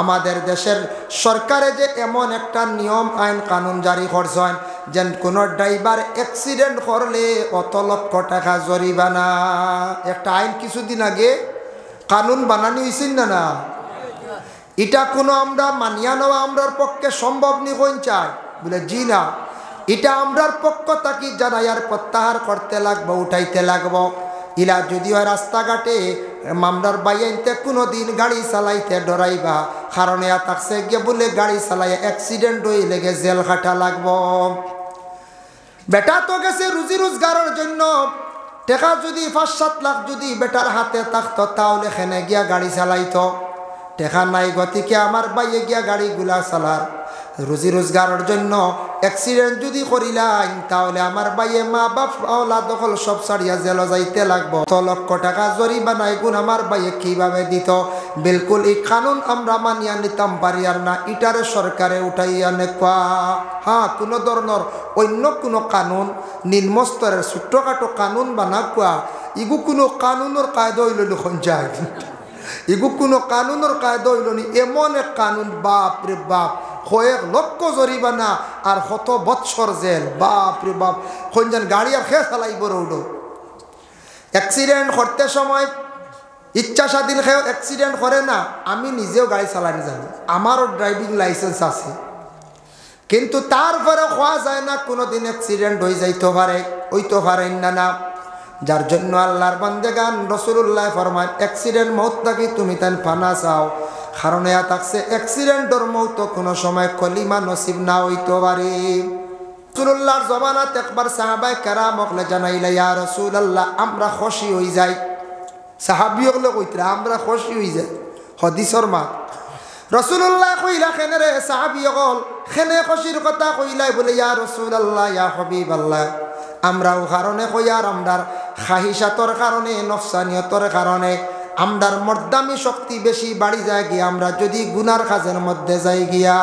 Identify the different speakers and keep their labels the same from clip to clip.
Speaker 1: আমাদের দেশের সরকারে যে এমন একটা নিয়ম আইন কানুন জারি করছেন যেন কোনো ড্রাইভার অ্যাক্সিডেন্ট করলে অত লক্ষ টাকা জরিমানা। একটা আইন কিছুদিন আগে কানুন বানানি হয়েছিল না? এটা কোনো আমরা মানিয়া নেওয়া আমরার পক্ষে সম্ভব নি কোন চাই বলে জি না, এটা আমরার পক্ষ থাকি জানাইয়ার প্রত্যাহার করতে লাগবো, উঠাইতে লাগবো। ইলা যদি হয় রাস্তাঘাটে মামলার বাইতে কোনো দিন গাড়ি চালাইতে ডরাইবা, কারণ ইয়া থাকছে গিয়ে বলে গাড়ি চালাই অ্যাক্সিডেন্ট হয়ে লেগে জেল খাটা লাগবো। বেটা তো গেছে রুজি রোজগারের জন্য, টাকা যদি 5-7 লাখ যদি বেটার হাতে থাকতো তাহলে এখানে গিয়া গাড়ি চালাইতো। টাকা নাই গতিকে আমার বাইয়ে গিয়া গাড়িগুলা চালার, রুজি রোজগারের জন্য অ্যাক্সিডেন্ট যদি করিলাম তাহলে আমার বাইয়ে মা বাপ আওলা দখল সব ছাড়িয়া জেল যাইতে লাগবো। 100 লক্ষ টাকা জরিমানা এগুন আমার বাইয়ে কিভাবে দিত? বিলকুল এই কানুন আমরা মানিয়া নিতাম পারি আর না, ইটারে সরকারে উঠাইয়া নেওয়া। হ্যাঁ, কোনো ধরনের অন্য কোনো কানুন নিম্ন স্তরের ছোট্টখাটো কানুন বানাকুয়া ইগু কোনো কানুনের কায়দা হইল লিখন যায়, ইগু কোনো কানুনের কায়দা হইল নি। এমন এক কানুন, বাপ রে বাপ, কয়েক লক্ষ জরিমানা আর 100 বৎসর জেল। বাপ রে বাপ, কোনজন গাড়ি আর খেয়ে চালাইব রৌড। অ্যাক্সিডেন্ট করতে সময় ইচ্ছা স্বাধীন খেয়ে অ্যাক্সিডেন্ট করে না। আমি নিজেও গাড়ি চালানি জানি, আমারও ড্রাইভিং লাইসেন্স আছে, কিন্তু তারপরে হওয়া যায় না কোনো দিন অ্যাক্সিডেন্ট হয়ে যাইতে পারে, হইতে পারেন না না। যার জন্য আল্লাহর বান্দেগান রাসূলুল্লাহ ফরমান অ্যাক্সিডেন্ট মৌত থাকি তুমি তাই ফানা চাও, কারণ এয়া থাকছে অ্যাক্সিডেন্টর মৌত কোনো সময় কলিমা নসিব না হইতে পারে। রাসূলুল্লাহর জবানাত একবার সাহাবায়ে কেরাম হকলে জানাইলে ইয়া রাসূলুল্লাহ আমরা খুশি হই যাই, সাহাবী হকলে কইতরা আমরা খুশি হই যাই। হাদিসের মা রাসূলুল্লাহ কইলা কেনে রে সাহাবী হকল কেনে খুশির কথা কইলাই? বলে ইয়া রাসূলুল্লাহ ইয়া হাবিবাল্লাহ আমরাও কারণে কই আর আমরার খাহিসাতর কারণে নফসানিয়তর কারণে আমরার মর্দামি শক্তি বেশি বাড়ি যায় গিয়া আমরা যদি গুনার কাজের মধ্যে যাই গিয়া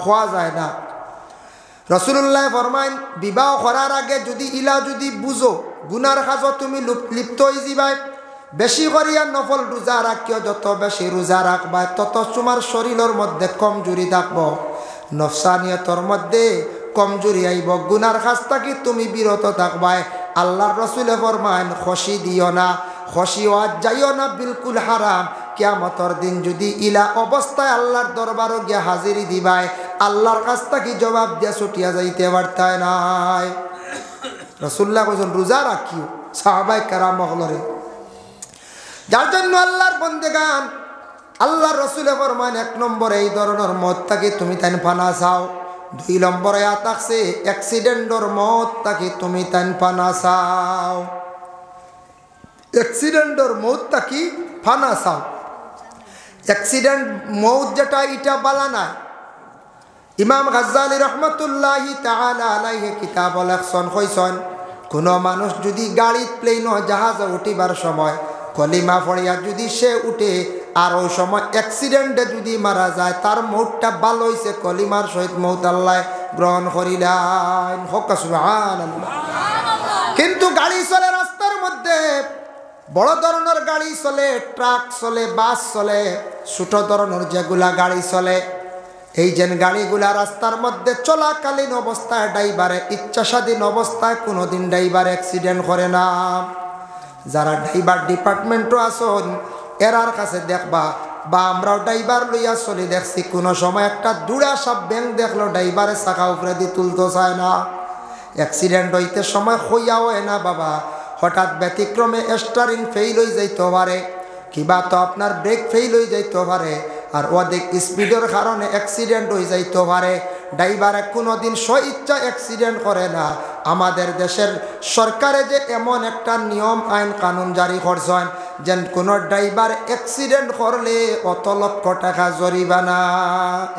Speaker 1: খোয়া যায় না। রাসূলুল্লাহ ফরমাইন বিবাহ করার আগে যদি ইলা যদি বুঝো গুনার কাজ তুমি লিপ্ত হয়ে যাবাই, বেশি করিয়া নফল রোজা রাখিও, যত বেশি রোজা রাখবা তত তোমার শরীরের মধ্যে কমজোরি থাকবো, নফসানিয়তর মধ্যে কমজোরি আইব, গুনার কাজ থাকি তুমি বিরত থাকবাই। আল্লাহর রাসূলে ফরমান খুশি দিও না, খুশি হওয়া যাইও না, বিলকুল হারাম। কিয়ামতের দিন যদি ইলা অবস্থায় আল্লাহর দরবারে গিয়া হাজিরি দিবাই, আল্লাহর কাছ থেকে জবাব দিয়া ছুটিয়া যাইতে পারতাই নাই। রাসূলুল্লাহ কইছেন রোজা রাখিও সাহাবায়ে কেরাম হলরে। যার জন্য আল্লাহর বন্দেগান আল্লাহর রাসূলে ফরমান 1 নম্বরে এই ধরনের মত থেকে তুমি তাই ফানা চাও, 2 নম্বরে থাকছে অ্যাক্সিডেন্টর মত থেকে তুমি তাই ফানা চাও, অ্যাক্সিডেন্টর মত থেকে ফানা চাও। অ্যাক্সিডেন্ট মৌত যেটা এটা বালা নাই। ইমাম গাজ্জালি রহমতুল্লাহি তাআলা আলাইহি কিতাব লেখছেন, কইছেন কোন মানুষ যদি গাড়ি প্লেন জাহাজে উঠিবার সময় কলিমা পড়িয়া যদি সে উঠে আর ওই সময় অ্যাক্সিডেন্টে যদি মারা যায় তার মৌতটা ভালো হইছে, কলিমার সহিত মৌত আল্লাহ গ্রহণ করিলেন। হক সুবহানাল্লাহ। কিন্তু গাড়ি চলে রাস্তার মধ্যে, বড় ধরনের গাড়ি চলে, ট্রাক চলে, বাস চলে, ছোট ধরনের যেগুলা গাড়ি চলে, এই যে গাড়িগুলা রাস্তার মধ্যে চলাকালীন অবস্থায় ড্রাইভারে ইচ্ছা স্বাধীন অবস্থায় কোনোদিন ড্রাইভার অ্যাক্সিডেন্ট করে না। যারা ড্রাইভার ডিপার্টমেন্টও আসন এরার কাছে দেখবা, বা আমরাও ড্রাইভার লইয়া চলে দেখছি, কোনো সময় একটা দুড়া সব ব্যাংক দেখলো ড্রাইভারের চাকা উপরে দিয়ে তুলতে চায় না। অ্যাক্সিডেন্ট হইতে সময় হইয়াও না বাবা, হঠাৎ ব্যতিক্রমে স্টারিং ফেইল হয়ে যাইতে পারে, কিবা তো আপনার ব্রেক ফেইল হয়ে যাইতে পারে, আর অধিক স্পিডের কারণে অ্যাক্সিডেন্ট হয়ে যাইতে পারে। ড্রাইভারে কোনোদিন স্বইচ্ছা অ্যাক্সিডেন্ট করে না। আমাদের দেশের সরকারে যে এমন একটা নিয়ম আইন কানুন জারি করছেন যেন কোনো ড্রাইভার অ্যাক্সিডেন্ট করলে অত লক্ষ টাকা জরিমানা।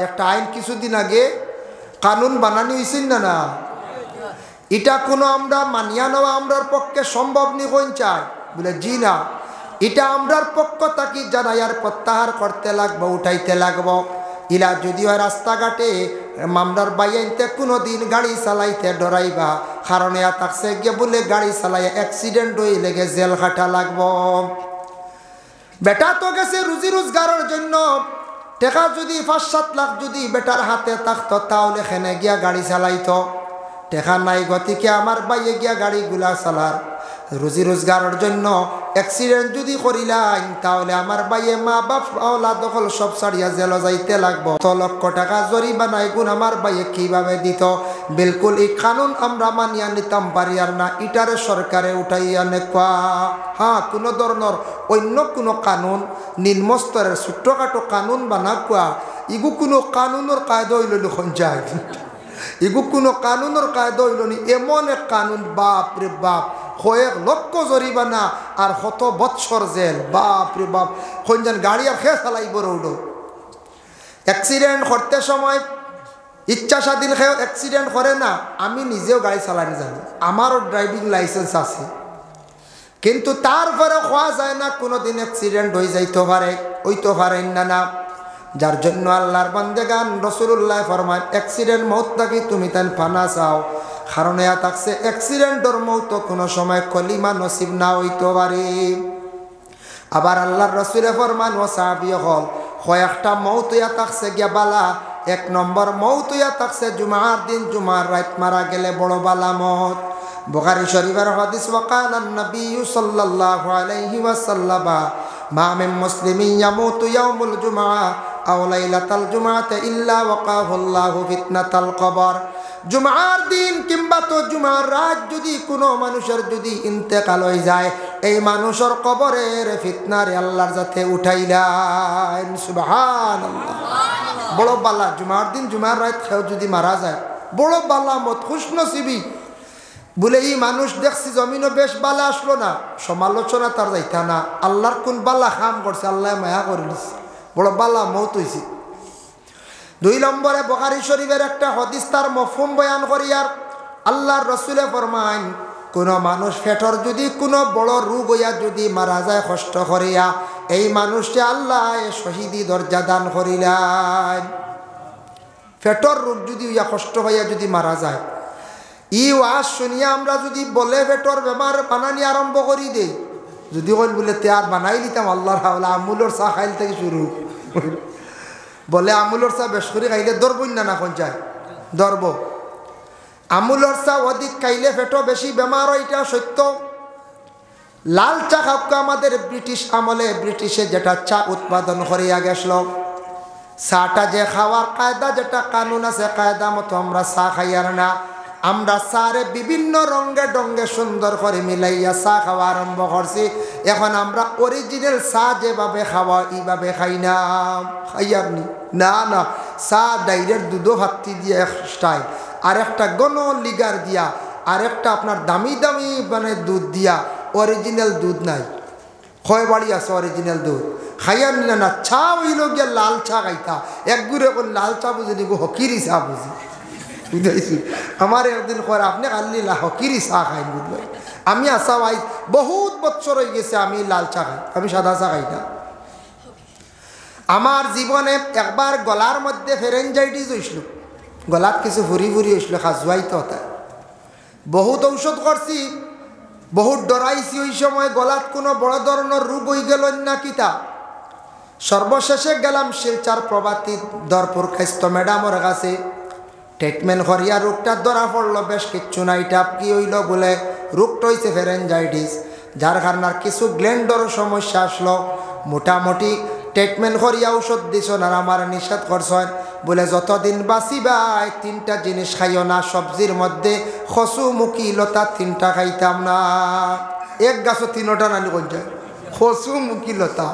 Speaker 1: একটা আইন কিছুদিন আগে কানুন বানানি হয়েছিল না? এটা কোনো আমরা মানিয়া নেওয়া আমরার পক্ষে সম্ভব নি কোন চাই বলে জি না, এটা আমরার পক্ষ থাকি জানাইয়ার প্রত্যাহার করতে লাগবো, উঠাইতে লাগবো। ইলা যদি হয় রাস্তাঘাটে মামলার বাইতে কোনো দিন গাড়ি চালাইতে ডরাইবা, কারণ এয়া থাকছে গিয়ে বলে গাড়ি চালাই অ্যাক্সিডেন্ট হয়ে লেগে জেল খাটা লাগবো। বেটা তো গেছে রুজি রোজগারের জন্য, টেকা যদি 5-7 লাখ যদি বেটার হাতে থাকতো তাহলে খেনে গিয়া গাড়ি চালাইতো। টেকা নাই গতিকে আমার বাইয়ে গিয়া গাড়িগুলা চালার, রুজি রোজগারের জন্য অ্যাক্সিডেন্ট যদি করিলাম তাহলে আমার বাইয়ে মা বাপ আওলা দখল সব ছাড়িয়া জেল যাইতে লাগবো। 100 লক্ষ টাকা জরিমানা এগুন আমার বাইয়ে কিভাবে দিত? বিলকুল এই কানুন আমরা মানিয়া নিতাম পারি আর না, ইটারে সরকারে উঠাইয়া নেকা। হ্যাঁ, কোনো ধরনের অন্য কোনো কানুন নিম্ন স্তরের ছোট্টখাটো কানুন বানা কোয়া ইগু কোনো কানুনের কায়দা হইল লিখন যায়, ইগু কোনো কানুনের কায়দা হইল নি। এমন এক কানুন, বাপ রে বাপ, 1 লক্ষ জরিমানা আর 100 বৎসর জেল। বাপ রে বাপ, কোনজন গাড়ি আর খেয়ে চালাইব রৌড। অ্যাক্সিডেন্ট করতে সময় ইচ্ছা স্বাধীন খেয়েও অ্যাক্সিডেন্ট করে না। আমি নিজেও গাড়ি চালানি জানি, আমারও ড্রাইভিং লাইসেন্স আছে, কিন্তু তারপরে হওয়া যায় না কোনোদিন অ্যাক্সিডেন্ট হয়ে যাইতে পারে, হইতে পারেন না না। যার জন্য আল্লাহর বান্দেগান রাসূলুল্লাহ ফরমান অ্যাক্সিডেন্ট মৌত থাকি তুমি তাই ফানা চাও, কারণ এয়া থাকছে অ্যাক্সিডেন্টর মৌত কোনো সময় কলিমা নসিব না হইতে পারে। আবার আল্লাহর রাসূলে ফরমান ও সাহাবী হল কয়েকটা মৌত ইয়া থাকছে গিয়া বালা। 1 নম্বর মৌত ইয়া থাকছে জুমার দিন, জুমার রাত মারা গেলে বড় বালা মত। বুখারী শরীফের হাদিস ওয়াকাল নবী সাল্লাল্লাহু আলাইহি ওয়াসাল্লাম মা মিন মুসলিমিন ইয়ামুতু ইয়াউমুল জুমআ আও লাইলাতাল জুমআতি ইল্লা ওয়াকাহুল্লাহু ফিতনাতাল কবর। জুমার দিন কিংবা তো জুমার রাত যদি কোনো মানুষের যদি ইন্তেকাল হয়ে যায়, এই মানুষের কবরের ফিতনারে আল্লাহর যাতে উঠাইলেন। সুবহানাল্লাহ, বড় বালা। জুমার দিন জুমার রাত কেউ যদি মারা যায় বড় বালা মত, খুশনসিবি। বলে এই মানুষ দেখছি জমিনও বেশ বালা আসলো না, সমালোচনা তার যাইতা না। আল্লাহর কোন বালা কাম করছে, আল্লাহ মায়া করে দিচ্ছে, বড় বালা মৌত হয়েছে। 2 নম্বরে বুখারী শরীফের একটা হাদিস তার মফহুম বয়ান করিয়ার আল্লাহর রাসূলে ফরমান কোন মানুষ পেটর যদি কোনো বড় রোগ হইয়া যদি মারা যায় কষ্ট করিয়া, এই মানুষকে আল্লাহ শহীদি দরজা দান করিলেন। পেটর রোগ যদি হইয়া কষ্ট হইয়া যদি মারা যায়, ই ওয়াজ শুনিয়া আমরা যদি বলে পেটর বেমার বানানি আরম্ভ করি দেই, যদি কইল বলে তে আর বানাই দিতাম আল্লাহর হাওলা আমুলর চা খাইল থেকে শুরু বলে আমুলর চা বেশ করে খাইলে ধরবই না কোন যায় ধরব। আমুলর চা অধিক খাইলে পেটো বেশি বেমার হয়, এটা সত্য। লাল চা খাওয়া আমাদের ব্রিটিশ আমলে, ব্রিটিশে যেটা চা উৎপাদন করিয়া গেছিল, চাটা যে খাওয়ার কায়দা যেটা কানুন আছে কায়দা মতো আমরা চা খাইয়ার না। আমরা চারে বিভিন্ন রঙে ডঙ্গে সুন্দর করে মিলাইয়া চা খাওয়া আরম্ভ করছি। এখন আমরা অরিজিনাল চা যেভাবে খাওয়া এইভাবে খাই না, খাইয়ার নি না না। চা ডাইরেক্ট দুধও ভাত্তি দিয়ে এক স্টাইল, আর একটা গণ লিগার দিয়া, আর একটা আপনার দামি দামি মানে দুধ দিয়া, অরিজিনাল দুধ নাই। কয় বাড়ি আছে অরিজিনাল দুধ খাইয়ার নি না। চা হইল গিয়া লাল চা খাইতা, এক গুড়ে কোন লাল চা বুঝি নিব হকিরি চা বুঝি বুঝাইছি। আমার একদিন কয় আপনি কালি হকিরি চা খাই বুঝবাই। আমি আসা ভাই বহুত বছর হয়ে গেছে আমি লাল চা খাই, আমি সাদা চা খাই না। আমার জীবনে একবার গলার মধ্যে ফেরেনজাইটিস হয়েছিল, গলাত কিছু ফুরি ফুরি হয়েছিল, খাজুয়াইতে হতা। বহুত ঔষধ করছি, বহুত ডরাইছি। ওই সময় গলাত কোনো বড় ধরনের রোগ হয়ে গেল না কিতা। সর্বশেষে গেলাম শিলচার প্রভাতী দরপুর খাইস্ত ম্যাডামের কাছে, ট্রিটমেন্ট করিয়া রোগটা ধরা পড়লো। বেশ কিচ্ছু না, এটা কি হইল বলে রোগটা হয়েছে ফেরেনজাইটিস, যার কারণে কিছু গ্ল্যান্ডর সমস্যা আসলো। মোটামুটি ট্রিটমেন্ট করিয়া ঔষধ দিছ না, আমার নিষেধ করছেন বলে যতদিন বাঁচিবাই 3টা জিনিস খাইও না। সবজির মধ্যে খসু মুখি লতা 3টা খাইতাম না। এক গাছও 3টা নানি কোন যায়, খসু মুখি লতা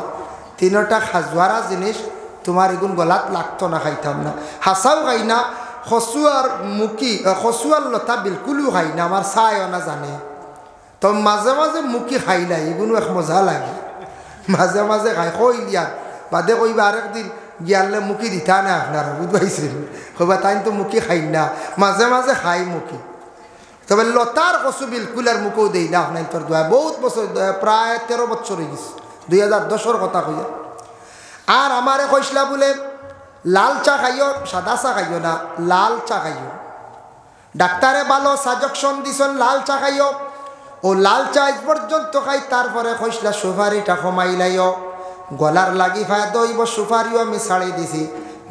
Speaker 1: 3টা খাজুয়ারা জিনিস তোমার এগুন গলাত লাগতো না, খাইতাম না। হাসাও খাই না, খসুয়ার মুখি খসুয়ার লতা বিলকুলও খাই না, আমার চায়ও না জানে। তো মাঝে মাঝে মুখি খাইলাই, এগুলো এক মজা লাগে, মাঝে মাঝে খাই। কইলিয়ার বাদে কইবা আরেকদিন গিয়ালে মুখি দিতা না আপনারা, বুঝবাইছেন? কইবা তাই তো মুখি খাই না, মাঝে মাঝে খাই মুখি। তবে লতার কচু বিলকুল আর মুখেও দেই না আপনার তোর দোয়া। বহুত বছর, প্রায় 13 বছর হয়ে গেছে, 2010-এর কথা কইয়া। আর আমারে কইসলা বলে লাল চা খাইও, সাদা চা খাইও না, লাল চা খাইও। ডাক্তারে ভালো সাজেশন দিছেন লাল চা খাইও। ও লাল চা আজ পর্যন্ত খাই, তারপরে কইসলা সুপারিটা কমাইলাইও। গলার লাগি ফায়দা হইব সুপারিও আমি ছাড়ি দিছি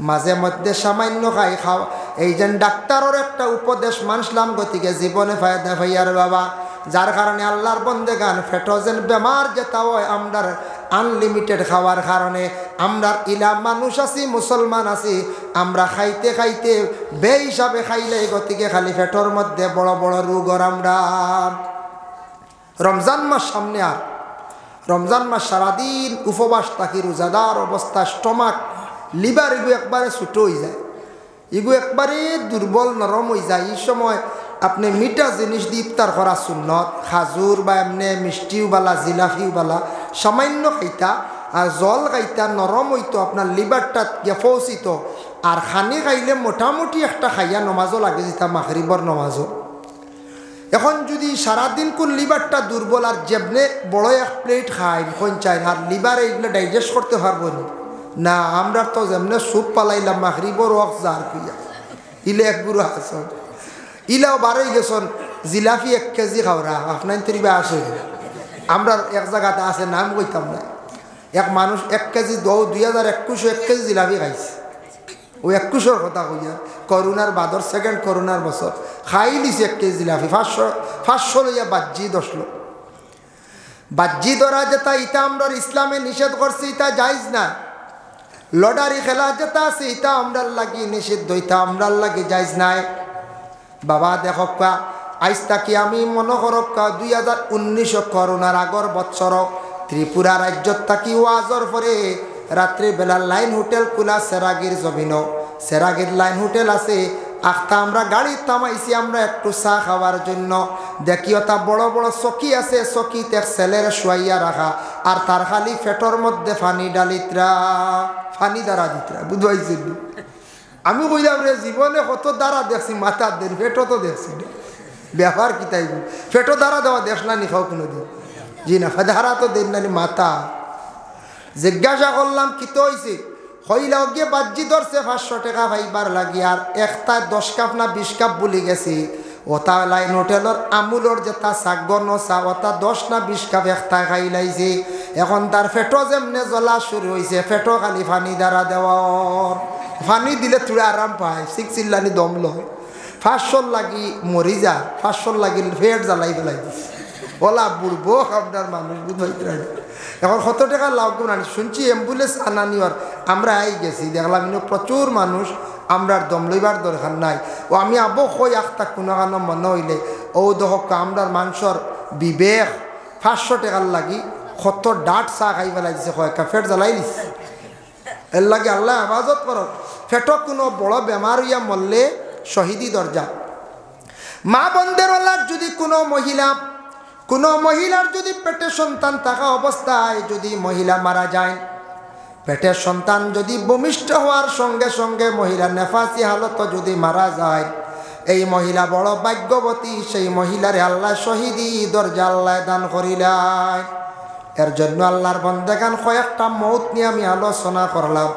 Speaker 1: মাঝে মধ্যে সামান্য খাই খাও এই যে ডাক্তারের একটা উপদেশ মানলাম গতিকে জীবনে ফায়দা ভাইয়ার বাবা যার কারণে আল্লাহর বন্দেগান ফেটোজেন বেমার যেটা হয় আমরার আনলিমিটেড খাওয়ার কারণে আমরা ইলা মানুষ আছি মুসলমান আছি আমরা খাইতে খাইতে বে হিসাবে খাইলে গতিকে খালি ফেটোর মধ্যে বড় বড় রোগর আমরা রমজান মাস সামনে আর রমজান মাস সারাদিন উপবাস থাকি রোজাদার অবস্থা স্টমাক লিভার এগু একবারে ছোটো হয়ে যায় এগু একবারে দুর্বল নরম হয়ে যায় এই সময় আপনি মিঠা জিনিস দিয়ে ইফতার করা সুন্নত খাজুর বা এমনি মিষ্টিও বালা জিলাপিও বালা সামান্য খাইতা আর জল খাইতা নরম হইতো আপনার লিভারটা গেফৌচিত আর খানি খাইলে মোটামুটি একটা খাইয়া নমাজও লাগে যেটা মাগরিবর নমাজও এখন যদি সারাদিন কোন লিভারটা দুর্বল আর যেমনে বড় এক প্লেট খাই কোন চাই আর লিভার এইগুলো ডাইজেস্ট করতে পারবো না আমরা তো যেমনে স্যুপ পালাইলাম মাগরিবর ওয়াক্ত জার কইয়া ইলে এক গুরু আসন ইলাও বারোই গেছন জিলাপি 1 কেজি খাওয়া আপনার তরিবা আসে আমরা এক জায়গাতে আছে নাম কইতাম না এক মানুষ 1 কেজি 2021 1 কেজি জিলাপি খাইছে ওই 21 কথা কইয়া করোনার বাদর সেকেন্ড করোনার বছর খাই নিছে 1 কেজি জিলাপি 500 লইয়া বাজ্জি 10 লোক বাজ্জি ধরা যেটা ইটা আমরা ইসলামে নিষেধ করছি ইটা জায়েজ না লটারি খেলা যেটা আছে ইটা আমরার লাগি নিষিদ্ধ ইটা আমরার লাগি জায়েজ নাই বাবা দেখো আইজ তাকি আমি মনে করক 2019 করোনার আগর বছর ত্রিপুরা রাজ্যত তাকি ওয়াজর পরে রাত্রি বেলা লাইন হোটেল খোলা সেরাগির জমিন সেরাগির লাইন হোটেল আছে আখতা আমরা গাড়ি থামাইছি আমরা একটু চা খাওয়ার জন্য দেখি ওটা বড় বড় চকি আছে চকিতে ছেলের শুয়াইয়া রাখা আর তার খালি ফেটর মধ্যে ফানি ডালিত্রা ফানি দ্বারা দিত্রা বুঝবাইছি আমি কইলাম রে জীবনে কত দ্বারা দেখছি মাথার দেন ফেটো তো দেখছি ব্যাপার কি তাই ফেটো দ্বারা দেওয়া দেখ না নি খাও কোনোদিন জি না ধারা তো দেন না মাথা জিজ্ঞাসা করলাম কি তো হয়েছে হইলা গিয়ে বাজ্জি ধরছে 500 টাকা ভাইবার লাগি আর একটা 10 কাপ না 20 কাপ বলি গেছি ওটা লাইন হোটেলের আমুলর যেটা সাগর নসা ওটা 10 না 20 কাপ একটা খাই লাইছে এখন তার ফেটো যেমনে জ্বলা শুরু হয়েছে ফেটো খালি ফানি দ্বারা দেওয়ার ফানি দিলে তুই আরাম পায় 6 চিল্লানি দম লয় 500 লাগি মরি যা 500 লাগি ফেট জ্বালাই ফেলাই দিছে ওলা বুড়বো আপনার মানুষ বুঝতে এখন 100 টাকা লাভ করুন শুনছি অ্যাম্বুলেন্স আনানিওর আমরা আই গেছি দেখলাম প্রচুর মানুষ আমরার দম লইবার দরকার নাই ও আমি আবো কই আখতা কোনো কানো মনে হইলে ও দহক আমরার মানুষের বিবেক 500 টাকার লাগি কত ডাট চা খাই পেলাই দিছে কয়েকটা ফেট জ্বালাই দিছে এর লাগে আল্লাহ হেফাজত করক ফেটক কোনো বড় বেমার হইয়া মরলে শহীদি দরজা মা বন্ধের ওলার যদি কোনো মহিলার যদি পেটে সন্তান থাকা অবস্থায় যদি মহিলা মারা যায় পেটের সন্তান যদি ভূমিষ্ঠ হওয়ার সঙ্গে সঙ্গে মহিলা নেফাসি হালত যদি মারা যায় এই মহিলা বড় ভাগ্যবতী সেই মহিলারে আল্লাহ শহীদি দরজা আল্লাহ দান করিলেন এর জন্য আল্লাহর বন্দেগান কয়েকটা মৌত নিয়ে আমি আলোচনা করলাম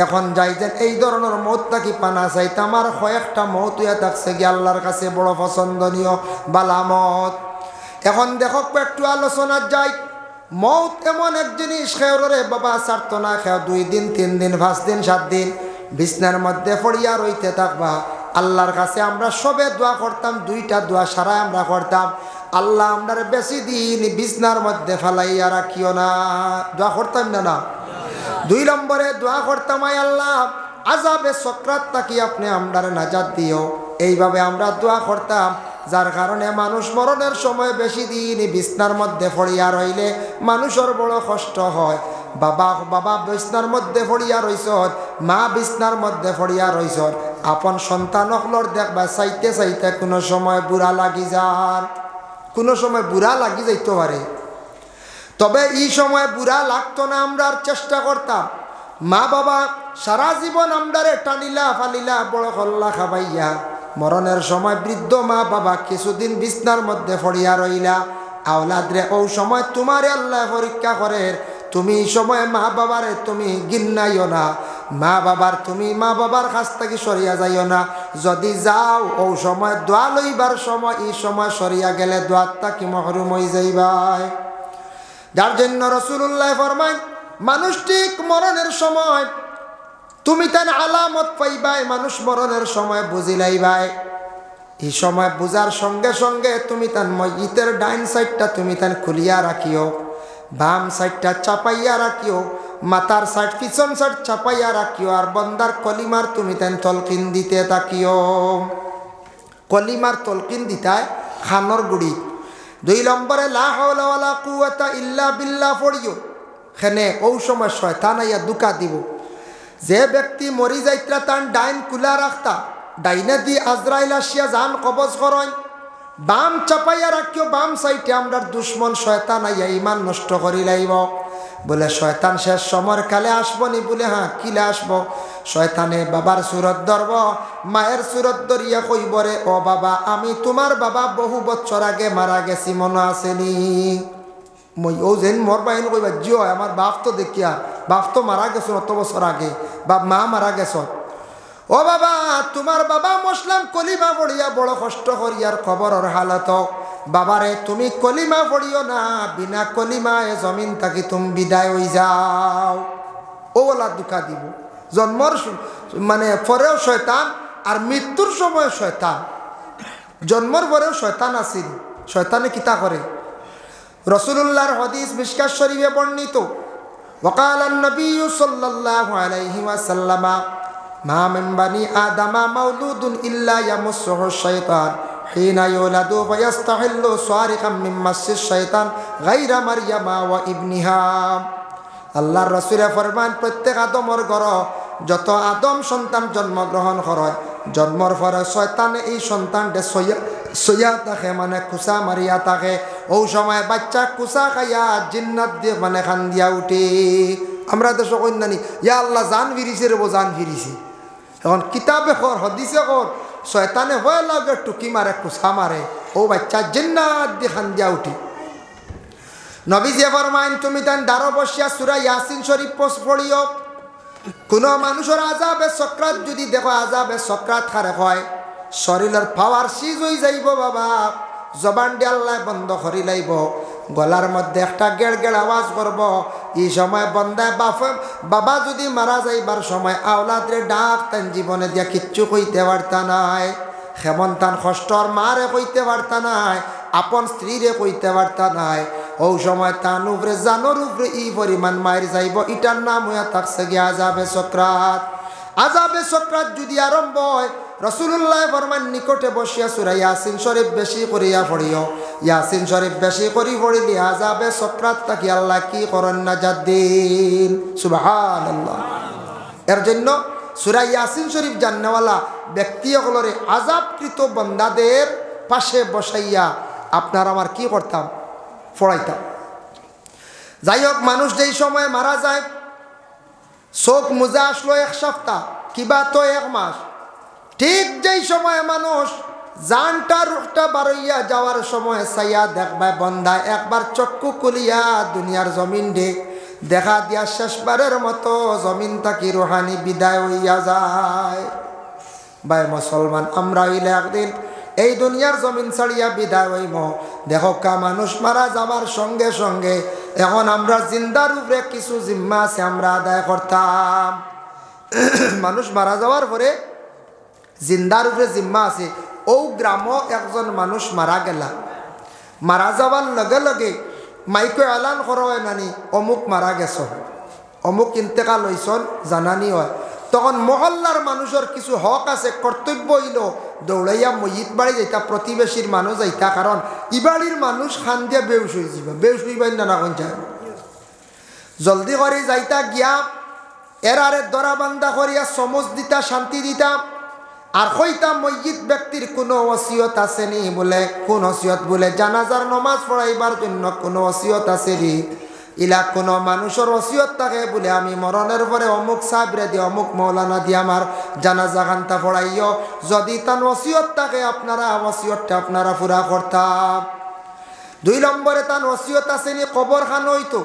Speaker 1: এখন যাই যে এই ধরনের মৌতটা কি পানা চাইতে আমার কয়েকটা মৌত হইয়া থাকছে গিয়ে আল্লাহর কাছে বড় পছন্দনীয় বালামত এখন দেখো একটু আলোচনা যাই মৌত এমন এক জিনিস খেয়রে বাবা ছাড়ত না খেয়ে 2 দিন 3 দিন 5 দিন 7 দিন বিছনার মধ্যে পড়িয়া রইতে থাকবা আল্লাহর কাছে আমরা সবে দোয়া করতাম 2টা দোয়া সারা আমরা করতাম আল্লাহ আমরা বেশি দিন বিছনার মধ্যে ফেলাইয়া রাখিও না দোয়া করতাম না 2 নম্বরে দোয়া করতাম আয় আল্লাহ আযাবে সকরাত তাকি আপনি আমরারে নাজাত দিও এইভাবে আমরা দোয়া করতাম যার কারণে মানুষ মরণের সময় বেশি দিন বিছনার মধ্যে পড়িয়া রইলে মানুষের বড় কষ্ট হয় বাবা বিছনার মধ্যে পড়িয়া রইছ মা বিছনার মধ্যে পড়িয়া রইছ আপন সন্তান হলর দেখবা চাইতে চাইতে কোনো সময় বুড়া লাগি যার কোনো সময় বুড়া লাগি যাইতে পারে তবে এই সময় বুড়া লাগতো না আমরা চেষ্টা করতাম মা বাবা সারা জীবন আমরারে টানিলা ফালিলা বড় কল্লা খাবাইয়া মরণের সময় বৃদ্ধ মা বাবা কিছুদিন বিছনার মধ্যে পড়িয়া রইলা আওলাদ রে ও সময় তোমারে আল্লাহ পরীক্ষা করে তুমি এই সময় মা বাবারে তুমি গিন্নাইও না মা বাবার কাছ থেকে সরিয়া যাইও না যদি যাও ও সময় দোয়া লইবার সময় এই সময় সরিয়া গেলে দোয়ারটা কি মহরুম হয়ে যাইবাই যার জন্য রাসূলুল্লাহ ফরমায় মানুষ ঠিক মরণের সময় তুমি তার আলামত পাইবাই, মানুষ মরণের সময় বুঝিলাই ভাই। এই সময় বুঝার সঙ্গে সঙ্গে তুমি তার মসজিদের ডাইন সাইডটা তুমি তার খুলিয়া রাখিও, বাম সাইডটা চাপাইয়া রাখিও, মাথার সাইড পিছন সাইড চাপাইয়া রাখিও, আর বন্দার কলিমার তুমি তাই তলকিন দিতে থাকিও। কলিমার তলকিন দিতায় খানর গুড়ি। 2 নম্বরে লা হাওলা ওয়ালা কুওয়াতা ইল্লা বিল্লাহ পড়িও। খেনে ও সময় শয়তান আইয়া দুকা দিব। যে ব্যক্তি মরি যাইত্রা তান ডাইন কুলা রাখতা, ডাইনে দি আজরাইল আসিয়া জান কবজ করয়, বাম চাপাইয়া রাখিও, বাম সাইডে আমরা দুশ্মন শয়তান আইয়া ইমান নষ্ট করি লাইব। বলে শয়তান শেষ সময়ের কালে আসবো নি? বলে হ্যাঁ, কিলে আসবো? শয়তানে বাবার সুরত ধরব, মায়ের সুরত ধরিয়া কইব রে ও বাবা, আমি তোমার বাবা বহু বছর আগে মারা গেছি, মনে আসেনি? মই ও যেন মোর বাহিনী কইবা জিও, আমার বাপ তো দেখিয়া, বাপ তো মারা গেছ অত বছর আগে, বাপ মা মারা গেছ। ও বাবা, তোমার বাবা মুসলিম কলিমা পড়িয়া বড় কষ্ট করিয়ার খবরের হালত। বাবারে তুমি কলিমা পড়িও না, বিনা কলিমায় জমিন থাকি তুমি বিদায় হয়ে যাও। ওলা দুঃখা দিব। জন্মর মানে পরেও শয়তান, আর মৃত্যুর সময় শয়তান। জন্মর পরেও শয়তান আসিল। শয়তানে কিতা করে? রাসূলুল্লাহর হাদিস মিশকাত শরীফে বর্ণিত, ওয়াকালান নবী সাল্লাল্লাহু আলাইহি ওয়াসাল্লাম, মা মিন বানি আদামা মাউলুদুন ইল্লা ইয়ামুসসুহু শাইতান হিনা ইউলাদু ফায়াস্তাহিল্লু সারিকাম মিন মাসসিশ শাইতান গায়রা মারইয়ামা ওয়া ইবনিহা। আল্লাহর রাসূলে ফরমান, প্রত্যেক আদমর ঘর যত আদম সন্তান জন্মগ্রহণ করে, জন্মর পরে শয়তানে এই সন্তানকে সইয়া থাকে, মানে কুসা মারিয়া থাকে। ও সময় বাচ্চা কুসা খাইয়া জিন্নাত দিয়ে মানে খান দিয়া উঠে। আমরা দেশ কন্যানি ইয়া আল্লাহ জান ফিরিছে রে, জান ফিরিছে। এখন কিতাবে কর, হদিসে কর, শয়তানে হয়ে লাগে টুকি মারে, কুসা মারে, ও বাচ্চা জিন্নাত দিয়ে খান দিয়া উঠি। নবীজি ফরমাইন, তুমি তান দাঁড়ো বসিয়া সূরা ইয়াসিন শরীফ পড়িও। কোনো মানুষের আযাবে সক্রাত যদি দেখো, আযাবে সক্রাত খারে হয়, শরীরের পাওয়ার সিজ হয়ে যাইব বাবা, জবান দিয়ে আল্লাহ বন্ধ করি লাইব, গলার মধ্যে একটা গেড় গেড় আওয়াজ করব। এই সময় বন্দায় বাবা যদি মারা যাইবার সময় আওলাদরে ডাক, তান জীবনে দিয়া কিচ্ছু কইতে পারতা নাই, হেমন তান কষ্টর মারে কইতে পারতা নাই, আপন স্ত্রীরে কইতে পারতা নাই। ও সময় তান উপরে জানোর উপরে ই পরিমাণ মায়ের যাইব, এটার নাম হইয়া থাকছে গিয়ে আযাবে সক্রাত। আযাবে সক্রাত যদি আরম্ভ হয়, রাসূলুল্লাহ ফরমান, নিকটে বসিয়া সূরা ইয়াসিন শরীফ বেশি করিয়া পড়িও। ইয়াসিন শরীফ বেশি করি পড়িলে আযাবে সক্রাত তাকে আল্লাহ কি করেন নাজাত দিন। সুবহানাল্লাহ। এর জন্য সূরা ইয়াসিন শরীফ জাননেওয়ালা ব্যক্তিসকলরে আযাবকৃত বান্দাদের পাশে বসাইয়া আপনার আমার কি করতাম? পড়াইতাম। যাই হোক, মানুষ যেই সময় মারা যায়, চোখ মুজা আসলো 1 সপ্তাহ, কিবা তো 1 মাস, ঠিক যেই সময় মানুষ জানটা রুহটা বারইয়া যাওয়ার সময় সাইয়া দেখবা বন্দা একবার চক্ষু খুলিয়া দুনিয়ার জমিন ডে দেখা দিয়া শেষবারের মতো জমিন থাকি রুহানি বিদায় হইয়া যায়। ভাই মুসলমান, আমরা হইলে একদিন এই দুনিয়ার জমিন ছাড়িয়া বিদায় হইম। দেখো কা মানুষ মারা যাবার সঙ্গে সঙ্গে এখন আমরা জিন্দার উপরে কিছু জিম্মা আছে, আমরা আদায় করতাম। মানুষ মারা যাওয়ার পরে জিন্দার উপরে জিম্মা আছে। ও গ্রামও একজন মানুষ মারা গেলা, মারা যাওয়ার লগে লগে মাইকে এলান করা হয় নানি অমুক মারা গেছ, অমুক ইন্তেকাল হইছন জানানি হয়। তখন মহল্লার মানুষের কিছু হক আছে, কর্তব্য হইল দৌড়াইয়া মসজিদ বাড়ি যাইতা, প্রতিবেশীর মানুষ যাইতা, কারণ ইবাড়ির মানুষ খান দিয়া বেউস হয়ে যাবে, বেউস হইবাই না কোন যায়, জলদি করে যাইতা গিয়া এর আরে দরা বান্ধা করিয়া সমজ দিতা, শান্তি দিতা, আর কইতা মসজিদ ব্যক্তির কোনো ওসিয়ত আসেনি? বলে কোন ওসিয়ত? বলে জানাজার নমাজ পড়াইবার জন্য কোনো ওসিয়ত আসেনি? ইলা কোনো মানুষের ওসিয়ত থাকে বলে আমি মরণের পরে অমুক সাহেবরে দিয়ে অমুক মৌলানা দিয়ে আমার জানাজা খান্তা পড়াইও। যদি তার ওসিয়ত থাকে আপনারা ওসিয়তটা আপনারা পুরা করতাম। 2 নম্বরে তার ওসিয়ত আসেনি কবর খান হইতো।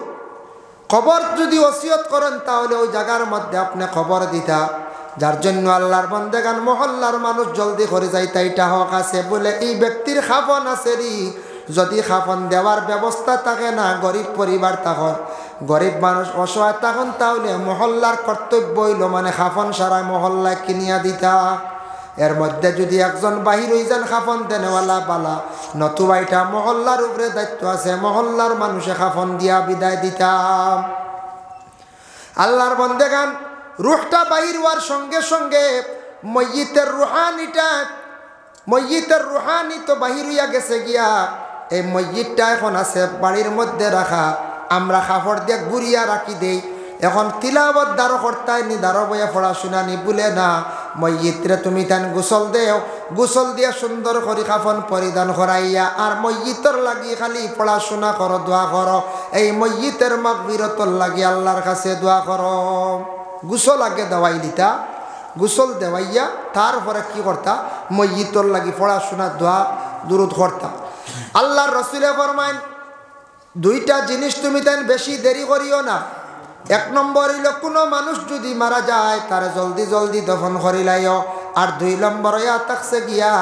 Speaker 1: কবর যদি ওসিয়ত করেন তাহলে ওই জায়গার মধ্যে আপনি খবর দিতা, যার জন্য আল্লাহর বান্দাগান মহল্লার মানুষ জলদি করে যাইতা, এটা হক আছে। বলে এই ব্যক্তির খাফন আছে রি, যদি খাফন দেওয়ার ব্যবস্থা থাকে না, গরিব পরিবার তখন গরিব মানুষ অসহায় তখন তাহলে মহল্লার কর্তব্য হইল মানে খাফন সারা মহল্লায় কিনিয়া দিতা। এর মধ্যে যদি একজন বাহির হয়ে যান খাফন দেনেওয়ালা বালা, নতুবা এটা মহল্লার উপরে দায়িত্ব আছে, মহল্লার মানুষে খাফন দিয়া বিদায় দিতাম। আল্লাহর বন্দেগান, রুহটা বাহির হওয়ার সঙ্গে সঙ্গে ময়্যিতের রুহানি তো বাহির হইয়া গেছে গিয়া। এই ময়্যিতটা এখন আছে বাড়ির মধ্যে রাখা, আমরা কাপড় দিয়ে গুড়িয়া রাখি দেই। এখন তিলাবত দ্বারো কর্তায় নি দ্বারো বইয়া পড়াশোনা নি বলে না, ময়্যিতরে তুমি তান গোসল দেও, গোসল দিয়ে সুন্দর করে কাফন পরিধান করাইয়া আর ময়্যিতর লাগি খালি পড়াশোনা করো, দোয়া করো। এই ময়্যিতের মাগফিরাতর লাগি আল্লাহর কাছে দোয়া করো। গোসল আগে দেওয়াই দিতা, গোসল দেওয়াইয়া তারপরে কি করতা, ময়্যিতর লাগি পড়াশোনা দোয়া দুরুদ করতা। আল্লাহর রাসূলে ফরমাইন, দুইটা জিনিস তুমি তাই বেশি দেরি করিও না। এক নম্বর হইল কোনো মানুষ যদি মারা যায় তার জলদি জলদি দফন করিলাইও। আর দুই নম্বর হইয়া থাকছে গিয়া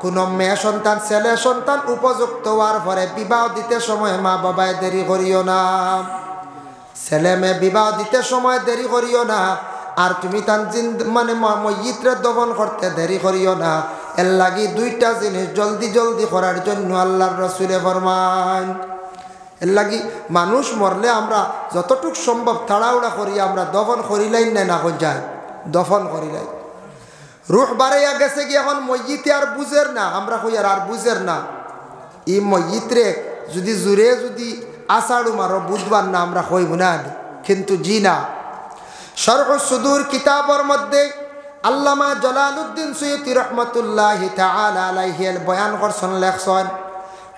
Speaker 1: কোনো মেয়ে সন্তান ছেলে সন্তান উপযুক্ত হওয়ার পরে বিবাহ দিতে সময় মা বাবায় দেরি করিও না। ছেলে মেয়ে বিবাহ দিতে সময় দেরি করিও না। আর তুমি তান মানে ময়্যিতরে দফন করতে দেরি করিও না। এর লাগি দুইটা জিনিস জলদি জলদি করার জন্য আল্লাহর রাসূলে ফরমান। এর লাগি মানুষ মরলে আমরা যতটুক সম্ভব তাড়াহুড়া করি আমরা দফন করিলাই না হয়ে যায়, দফন করিলাই। রুহ বাড়াইয়া গেছে কি এখন ময়্যিতে আর বুঝের না, আমরা কই আর বুঝের না। এই ময়্যিতরে যদি জুড়ে যদি আষাঢ় মারো বুধবার না আমরা কইব না, কিন্তু জি না। শরহুস সুদূর কিতাবের মধ্যে আল্লামা জালালউদ্দিন সুয়ুতি রহমাতুল্লাহি তাআলা আলাইহি বয়ান করছেন, লেখছেন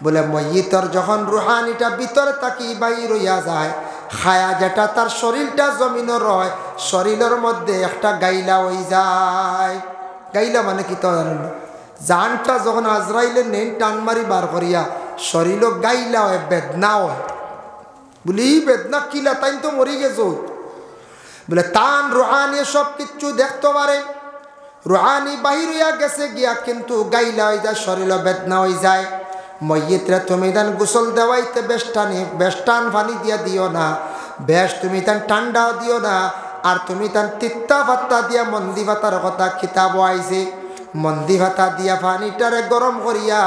Speaker 1: বলে ময়্যিতর যখন রুহানিটা ভিতর তাকি বাইর হইয়া যায়, খায়া যেটা তার শরীরটা জমিনের রয়, শরীরের মধ্যে একটা গাইলা হয়ে যায়। গাইলা মানে কি তো জানেন, জানটা যখন আজরাইলের নেন টান মারি বার করিয়া শরীরও গাইলা হয়, বেদনা হয়। বলি বেদনা কিলা, তাই তো মরি গেছ বলে তান রুহানি সব কিছু দেখতে পারে। রুহানি বাহির হইয়া গেছে গিয়া কিন্তু গাইলা হয়ে যায়, শরীরও বেদনা হয়ে যায়। ময়্যিতরে তুমি তান গোসল দেওয়াইতে বেষ্টান পানি দিয়া দিও না, বেশ তুমি তান ঠান্ডাও দিও না। আর তুমি তান তিত্তা ভাত্তা দিয়া মন্দি ভাতার কথা খিতাব আইছে, মন্দি ভাতা দিয়া পানিটারে গরম করিয়া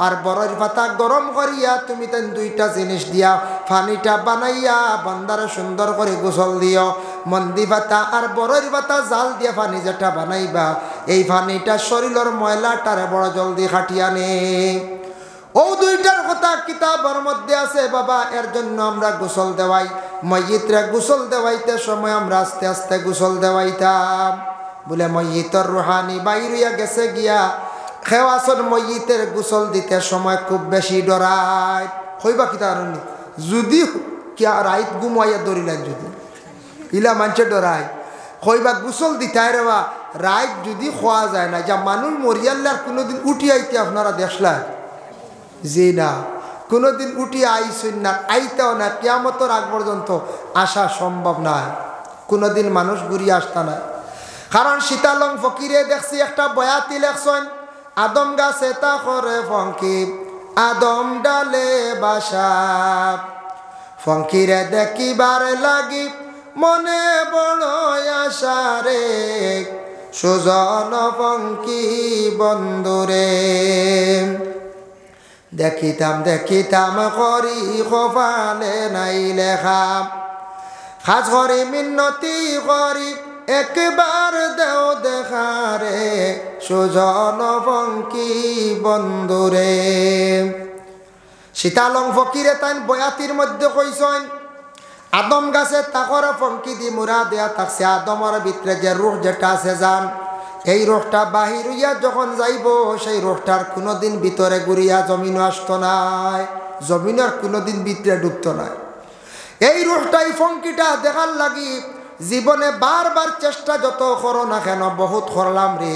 Speaker 1: আর বড়ের পাতা গরম করিয়া তুমি তাই দুইটা জিনিস দিয়া পানিটা বানাইয়া বান্দারে সুন্দর করে গোসল দিও। মন্দি পাতা আর বড়ের পাতা জাল দিয়া পানি যেটা বানাইবা, এই পানিটা শরীরের ময়লাটারে বড় জলদি খাটিয়া নে। ও দুইটার কথা কিতাবের মধ্যে আছে বাবা। এর জন্য আমরা গোসল দেওয়াই, ময়্যিতরে গোসল দেওয়াইতে সময় আমরা আস্তে আস্তে গোসল দেওয়াইতাম। বলে ময়্যিতর রুহানি বাইর হইয়া গেছে গিয়া খেওয়াসন ময়্যিতের গোসল দিতে সময় খুব বেশি ডরায়। হইবা কি তার যদি রাইত ঘুমাইয়া ধরিলেন, যদি ইলা মানুষে ডরায় হইবা গোসল দিতে রে বা রাইত যদি খোয়া যায় না, যা মানুষ মরিয়াল্লার কোনোদিন উঠি আইতে আপনারা দেখলেন যে না, কোনোদিন উঠি আইসুন না, আইতেও না, কিয়ামতের আগ পর্যন্ত আসা সম্ভব নয়। কোনোদিন মানুষ ঘুরিয়ে আসতা না। কারণ শীতালং ফকিরে দেখছি একটা বয়াতি লেখছেন, আদম গাছে তা করে ফঙ্কি আদম ডালে বাসা, ফঙ্কিরে দেখিবার লাগি মনে বড় আশা রে, সুজন ফঙ্কি বন্ধুরে। দেখিতাম দেখিতাম করি কপালে নাই লেখা, খাস করি মিন্নতি করি একবার দেও দেখারে, সুজন ফঙ্কি বন্ধুরে। শীতালং ফকিরে তাই বয়াতির মধ্যে কইছেন, আদম গাছে তাকর ফঙ্কি দি মুরা দেয়া থাকছে, আদমর ভিতরে যে রুহ যেটা আছে যান, এই রোহটা বাহির হইয়া যখন যাইব সেই রোহটার কোনোদিন ভিতরে ঘুরিয়া জমিন আসতো নাই, জমিনের কোনোদিন ভিতরে ডুবতো নাই। এই রোহটাই ফঙ্কিটা দেখার লাগি জীবনে বারবার চেষ্টা যত করো না কেন বহুত করলাম রে।